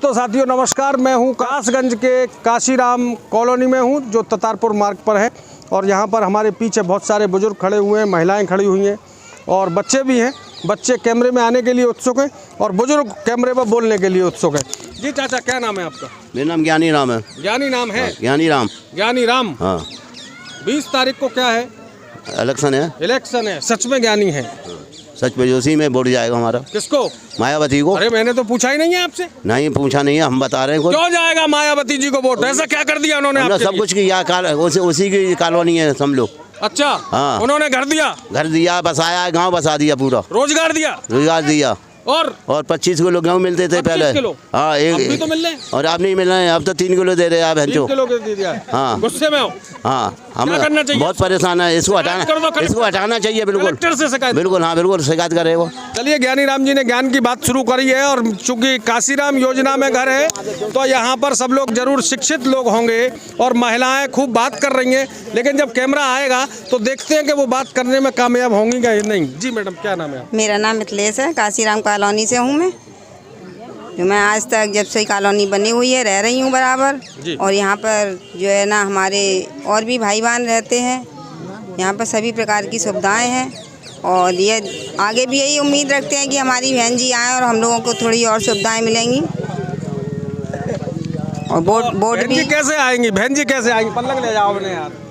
दोस्तों साथियों नमस्कार। मैं हूं कासगंज के काशीराम कॉलोनी में हूं जो ततारपुर मार्ग पर है और यहां पर हमारे पीछे बहुत सारे बुजुर्ग खड़े हुए हैं, महिलाएं खड़ी हुई हैं और बच्चे भी हैं। बच्चे कैमरे में आने के लिए उत्सुक हैं और बुजुर्ग कैमरे पर बोलने के लिए उत्सुक हैं। जी चाचा, क्या नाम है आपका? मेरा नाम ज्ञानी राम है। ज्ञानी नाम है? ज्ञानी राम। ज्ञानी राम। हाँ। 20 तारीख को क्या है? इलेक्शन है। इलेक्शन है। सच में ज्ञानी है? सच में उसी में वोट जाएगा हमारा। किसको? मायावती को। अरे मैंने तो पूछा ही नहीं है आपसे। नहीं पूछा नहीं है, हम बता रहे हैं। क्यों जाएगा मायावती जी को वोट? ऐसा क्या कर दिया उन्होंने आपके सब कुछ किया, उसी की कॉलोनी है हम लोग। अच्छा। हाँ। उन्होंने घर दिया, बसाया, गांव बसा दिया, पूरा रोजगार दिया और 25 किलो गेहूँ मिलते थे पहले। हाँ, एक तो मिल रहे और अब नहीं मिल रहे हैं। अब तो 3 किलो दे रहे हैं। 3 किलो दे दिया। हाँ, गुस्से में हो? हाँ, हम करना चाहिए? बहुत परेशान है। इसको हटाना चाहिए। बिल्कुल से शिकायत। बिल्कुल, हाँ बिल्कुल शिकायत करे वो। चलिए, ज्ञानी राम जी ने ज्ञान की बात शुरू करी है और चूंकि काशीराम योजना में घर है तो यहाँ पर सब लोग जरूर शिक्षित लोग होंगे और महिलाएं खूब बात कर रही हैं, लेकिन जब कैमरा आएगा तो देखते हैं कि वो बात करने में कामयाब होंगी या नहीं। जी मैडम, क्या नाम है? मेरा नाम मिथिलेश है, काशीराम कॉलोनी से हूँ मैं। जो मैं आज तक जब से कॉलोनी बनी हुई है रह रही हूँ बराबर। और यहाँ पर जो है ना हमारे और भी भाई बहन रहते हैं। यहाँ पर सभी प्रकार की सुविधाएं हैं और ये आगे भी यही उम्मीद रखते हैं कि हमारी बहन जी आएँ और हम लोगों को थोड़ी और सुविधाएं मिलेंगी। और बोर्ड भी कैसे आएंगी? बहन जी कैसे आएंगी? पलंग ले जाओ अपने यार।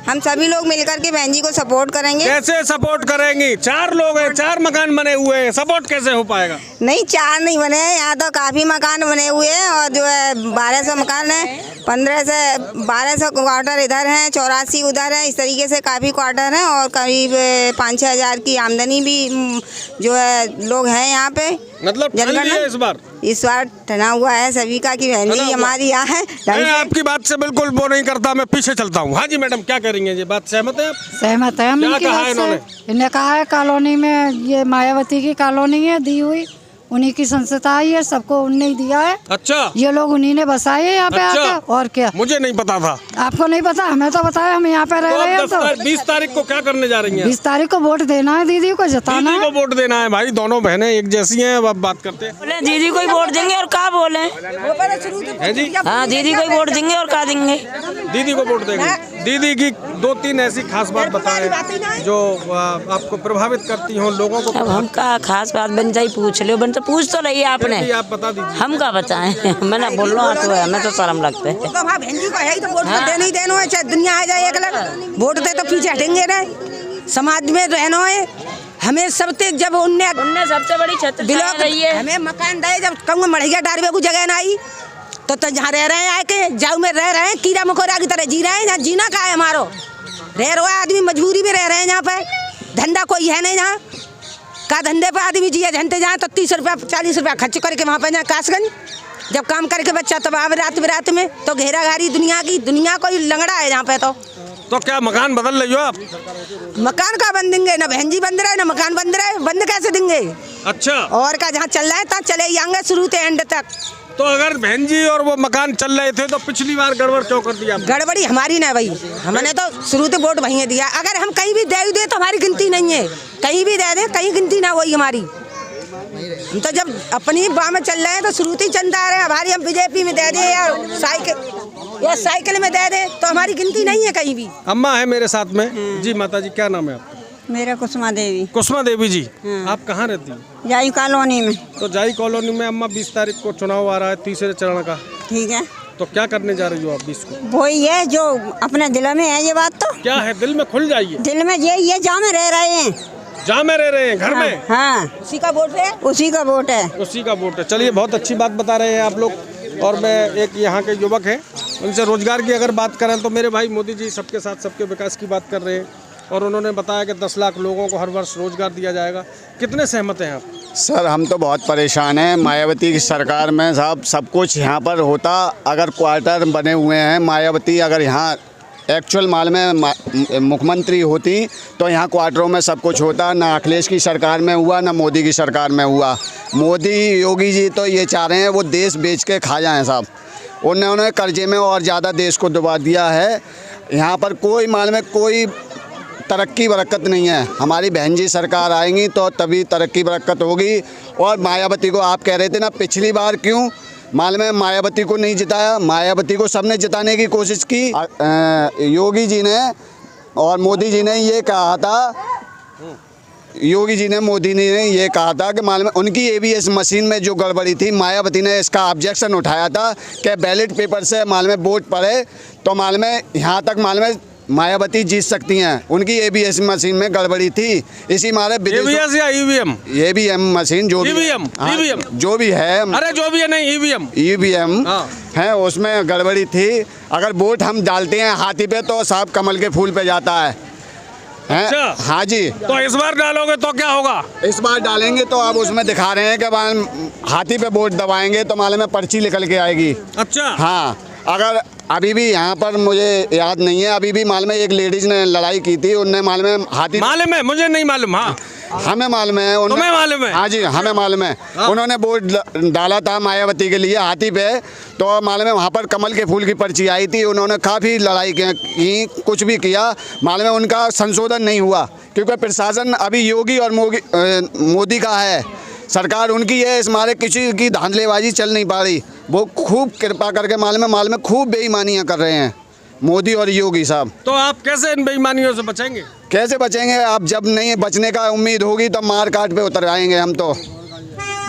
हम सभी लोग मिलकर के बहन जी को सपोर्ट करेंगे। कैसे सपोर्ट करेंगी? 4 लोग हैं, 4 मकान बने हुए हैं, सपोर्ट कैसे हो पाएगा? नहीं, 4 नहीं बने हैं, यहाँ तो काफ़ी मकान बने हुए हैं और जो है 1200 मकान है, 15 से 1200 क्वार्टर इधर हैं, 84 उधर है। इस तरीके से काफ़ी क्वार्टर हैं और करीब 5-6 हज़ार की आमदनी भी जो है लोग हैं यहाँ पे। मतलब इस बार ठना हुआ है सभी का कि बहन जी हमारी यहाँ है। मैं आपकी बात से बिल्कुल वो नहीं करता, मैं पीछे चलता हूँ। हाँ जी मैडम, क्या करेंगे? ये बात सहमत है आप? सहमत है। क्या कहा है इन्होंने? इन्हें कहा है कॉलोनी में ये मायावती की कॉलोनी है दी हुई, उन्हीं की संस्था ही है, सबको उन्हें ही दिया है। अच्छा। ये लोग उन्हीं ने बसाए है यहाँ पे आके। और क्या? मुझे नहीं पता था। आपको नहीं पता? हमें तो बताया, हम यहाँ पे रह रहे हैं। तो 20 तारीख को क्या करने जा रही हैं? 20 तारीख को वोट देना है, दीदी को जताना है। दीदी को वोट देना है। भाई दोनों बहनें एक जैसी हैं। अब बात करते हैं। बोले दीदी को वोट देंगे और क्या बोले हैं जी? हाँ, दीदी को वोट देंगे और क्या देंगे? दीदी को वोट देंगे। दीदी की 2-3 ऐसी खास बात बताएं जो आपको प्रभावित करती हो लोगों को। अब हम का खास बात बन जाए पूछ लो, बन तो पूछ तो रही है आपने। आप बता दीजिए। हम का बताएं? मैं ना बोल रहा हूँ तो हमें तो शर्म लगता है। तो हाँ, बहन जी को है ही तो वोट तो देना ही देना है, चाहे दुनिया आ जाए। एक अलग वोट दे तो पीछे हटेंगे नहीं, समाज में रहना है हमें। सबसे जब उनने सबसे बड़ी छत रही है, हमें मकान दे। जब कहूँगा मढ़िया डारवे को जगह ना आई तो जहाँ रह रहे हैं आके जाऊ में रह रहे हैं, कीड़ा मकोड़ा की तरह जी रहे हैं। जहाँ जीना का है हमारो, रह रहा है आदमी मजबूरी में रह रहे हैं। यहाँ पे धंधा कोई है नहीं, जहाँ का धंधे पे आदमी जिए झंटे जाए तो 30 रुपया 40 रुपया खर्च करके वहाँ पे जाए कासगंज। जब काम करके बच्चा तब आवे रात में तो घेरा घारी दुनिया कोई लंगड़ा है यहाँ पे। तो क्या मकान बदल रही हो आप? मकान का बंद देंगे ना, बहन जी बंद रहे ना मकान बंद रहे, बंद कैसे देंगे? अच्छा। और का जहाँ चल रहा है तहाँ चले जाएंगे शुरू से एंड तक। तो अगर बहन जी और वो मकान चल रहे थे तो पिछली बार गड़बड़ क्यों कर दिया? गड़बड़ी हमारी ना भाई, हमने तो शुरू से वोट वहीं दिया। अगर हम कहीं भी दे तो हमारी गिनती नहीं है, कहीं भी दे दे कहीं गिनती ना हुई हमारी। हम तो जब अपनी बाह में चल रहे हैं तो शुरू से चंदा आ रहे हैं हमारी। हम बीजेपी में दे दे या साइकिल में दे दे तो हमारी गिनती नहीं है कहीं भी। अम्मा है मेरे साथ में। जी माता जी, क्या नाम है आपका? मेरा कुसुमा देवी। कुसुमा देवी जी, आप कहाँ रहती हैं? जाई कॉलोनी में। तो जाई कॉलोनी में अम्मा 20 तारीख को चुनाव आ रहा है, तीसरे चरण का। ठीक है, तो क्या करने जा रही हो आप 20 को? वही है जो अपने दिल में है। ये बात तो क्या है? दिल में खुल जाइए। दिल में ये जहाँ में रह रहे हैं, जहाँ में रह रहे हैं घर में। हाँ, उसी का वोट है, उसी का वोट है, उसी का वोट है। चलिए, बहुत अच्छी बात बता रहे हैं आप लोग। और मैं एक यहाँ के युवक हैं, उनसे रोजगार की अगर बात करें तो मेरे भाई मोदी जी सबके साथ सबके विकास की बात कर रहे हैं और उन्होंने बताया कि 10 लाख लोगों को हर वर्ष रोजगार दिया जाएगा। कितने सहमत हैं आप? सर, हम तो बहुत परेशान हैं। मायावती की सरकार में साहब सब कुछ यहाँ पर होता। अगर क्वार्टर बने हुए हैं, मायावती अगर यहाँ एक्चुअल माल में मुख्यमंत्री होती तो यहाँ क्वार्टरों में सब कुछ होता। ना अखिलेश की सरकार में हुआ, ना मोदी की सरकार में हुआ। मोदी योगी जी तो ये चाह रहे हैं वो देश बेच के खा जाएं साहब। उन्होंने कर्जे में और ज़्यादा देश को डुबा दिया है। यहाँ पर कोई माल में कोई तरक्की बरकत नहीं है। हमारी बहन जी सरकार आएंगी तो तभी तरक्की बरकत होगी। और मायावती को आप कह रहे थे ना पिछली बार क्यों मालूम है मायावती को नहीं जिताया, मायावती को सबने जिताने की कोशिश की। योगी जी ने और मोदी जी ने ये कहा था, योगी जी ने मोदी ने ये कहा था कि मालूम है उनकी ABS मशीन में जो गड़बड़ी थी, मायावती ने इसका ऑब्जेक्शन उठाया था कि बैलेट पेपर से मालूम है वोट पड़े तो मालूम है यहाँ तक मालूम है मायावती जीत सकती हैं। उनकी ABS मशीन में गड़बड़ी थी, इसी मारे ABS या EVM? EVM मशीन जो भी EVM जो भी है, अरे जो भी है नहीं EVM है, उसमें गड़बड़ी थी। अगर वोट हम डालते हैं हाथी पे तो साहब कमल के फूल पे जाता है। अच्छा। हाँ जी। तो इस बार डालोगे तो क्या होगा? इस बार डालेंगे तो अब उसमें दिखा रहे हैं कि हाथी पे वोट दबाएंगे तो मालूम है पर्ची निकल के आएगी। अच्छा। हाँ, अगर अभी भी यहाँ पर मुझे याद नहीं है, अभी भी मालूम है एक लेडीज ने लड़ाई की थी, उनने मालूम है हाथी, मालूम है मुझे नहीं मालूम। हाँ हमें मालूम है, तुम्हें मालूम है? हाँ जी हमें मालूम है। उन्होंने वोट डाला था मायावती के लिए हाथी पे, तो मालूम है वहाँ पर कमल के फूल की पर्ची आई थी। उन्होंने काफ़ी लड़ाई की, कुछ भी किया, मालूम है उनका संशोधन नहीं हुआ क्योंकि प्रशासन अभी योगी और मोदी का है, सरकार उनकी है। इस मारे किसी की धांधलेबाजी चल नहीं पा रही, वो खूब कृपा करके मालूम है खूब बेईमानियाँ कर रहे हैं मोदी और योगी साहब। तो आप कैसे इन बेईमानियों से बचेंगे? कैसे बचेंगे? आप जब नहीं बचने का उम्मीद होगी तो मार काट पे उतर आएंगे, हम तो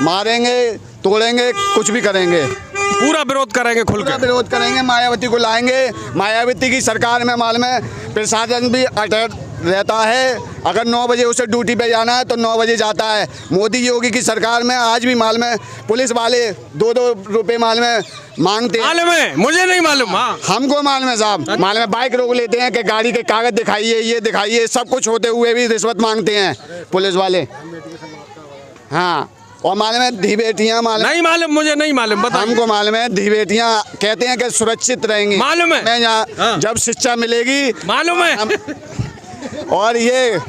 मारेंगे, तोड़ेंगे, कुछ भी करेंगे, पूरा विरोध करेंगे, खुल के विरोध करेंगे, मायावती को लाएंगे। मायावती की सरकार में मालूम है प्रशासन भी अलर्ट रहता है, अगर 9 बजे उसे ड्यूटी पे जाना है तो 9 बजे जाता है। मोदी योगी की सरकार में आज भी मालूम है पुलिस वाले 2-2 रुपये मालूम है मांगते हैं। मालूम है? मुझे नहीं मालूम। हाँ हमको मालूम है साहब, मालूम है बाइक रोक लेते हैं कि गाड़ी के कागज दिखाइए, ये दिखाइए, सब कुछ होते हुए भी रिश्वत मांगते हैं पुलिस वाले। हाँ, और मालूम है धी बेटियाँ नहीं मालूम, मुझे नहीं मालूम, बताइए। हमको मालूम है धी बेटियाँ कहते हैं कि सुरक्षित रहेंगी, मालूम है? मैं यहाँ जब शिक्षा मिलेगी, मालूम है? और ये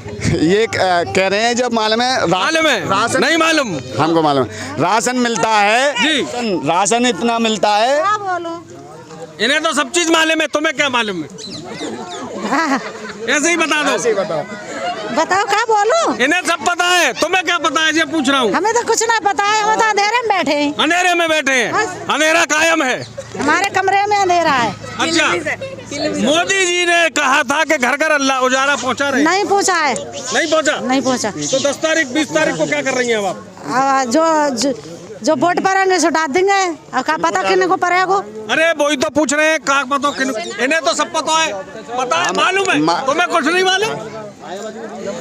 कह रहे हैं जब मालूम है राशन नहीं मालूम, हमको मालूम है राशन मिलता है जी, राशन इतना मिलता है। इन्हें तो सब चीज मालूम है, तुम्हें क्या मालूम है? ऐसे ही बता दो। बताओ क्या बोलो? इन्हें सब पता है, तुम्हें क्या पता है? ये पूछ रहा हूँ। हमें तो कुछ ना पता है, हम तो अंधेरे में बैठे हैं। अंधेरे में बैठे हैं? अंधेरा कायम है, हमारे कमरे में अंधेरा है। अच्छा, मोदी जी ने कहा था कि घर घर अल्लाह उजाला पहुंचा रहे, नहीं पहुंचा है। नहीं पहुंचा? नहीं पहुंचा। तो 10 तारीख 20 तारीख को क्या कर रही हैं अब आप? जो वोट पड़ेंगे सो डाल देंगे। अब क्या पता किन को पड़ेगा? अरे वही तो पूछ रहे हैं, क्या पता किन? इन्हें तो सब पता है, मालूम है, तुम्हें कुछ नहीं मालूम?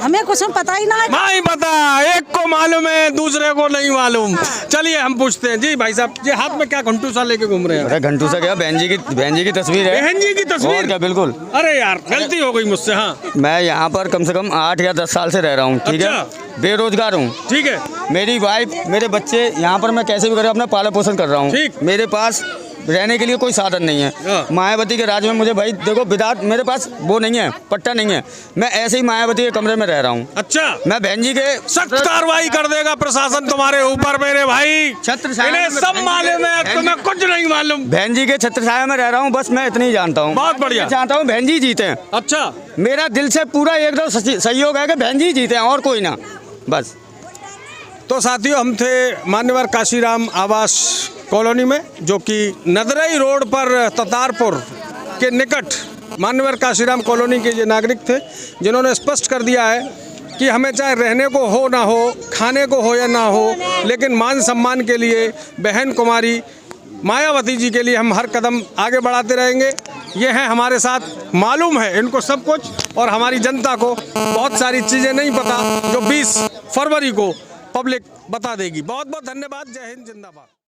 हमें कुछ पता ही नहीं पता, एक को मालूम है, दूसरे को नहीं मालूम। चलिए हम पूछते हैं। जी भाई साहब, ये हाथ में क्या घंटू सा लेके घूम रहे हैं? अरे घंटू सा क्या, बहन जी की तस्वीर है। बहन जी की तस्वीर? और क्या, बिल्कुल। अरे यार गलती हो गई मुझसे। हाँ, मैं यहाँ पर कम से कम 8 या 10 साल से रह रहा हूँ, ठीक है, बेरोजगार हूँ, ठीक है। मेरी वाइफ, मेरे बच्चे, यहाँ पर मैं कैसे भी कर अपना पालन पोषण कर रहा हूँ, मेरे पास रहने के लिए कोई साधन नहीं है। मायावती के राज में मुझे भाई देखो, विदाउट मेरे पास वो नहीं है, पट्टा नहीं है, मैं ऐसे ही मायावती के कमरे में रह रहा हूँ। अच्छा, मैं बहन जी के सख्त कार्रवाई कर देगा प्रशासन तुम्हारे ऊपर मेरे भाई। छत्र सब मालूम है, तुम्हें कुछ नहीं मालूम। बहन जी के छत्र छाया में रह रहा हूँ, बस मैं इतना ही जानता हूँ। बहुत बढ़िया। चाहता हूँ बहन जी जीते। अच्छा, मेरा दिल से पूरा एकदम सहयोग है कि बहन जी जीते और कोई ना, बस। तो साथियों, हम थे मान्यवर काशीराम आवास कॉलोनी में, जो कि नदरई रोड पर ततारपुर के निकट मान्यवर काशीराम कॉलोनी के ये नागरिक थे, जिन्होंने स्पष्ट कर दिया है कि हमें चाहे रहने को हो ना हो, खाने को हो या ना हो, लेकिन मान सम्मान के लिए बहन कुमारी मायावती जी के लिए हम हर कदम आगे बढ़ाते रहेंगे। ये हैं हमारे साथ, मालूम है इनको सब कुछ, और हमारी जनता को बहुत सारी चीज़ें नहीं पता जो 20 फरवरी को पब्लिक बता देगी। बहुत बहुत धन्यवाद। जय हिंद, जिंदाबाद।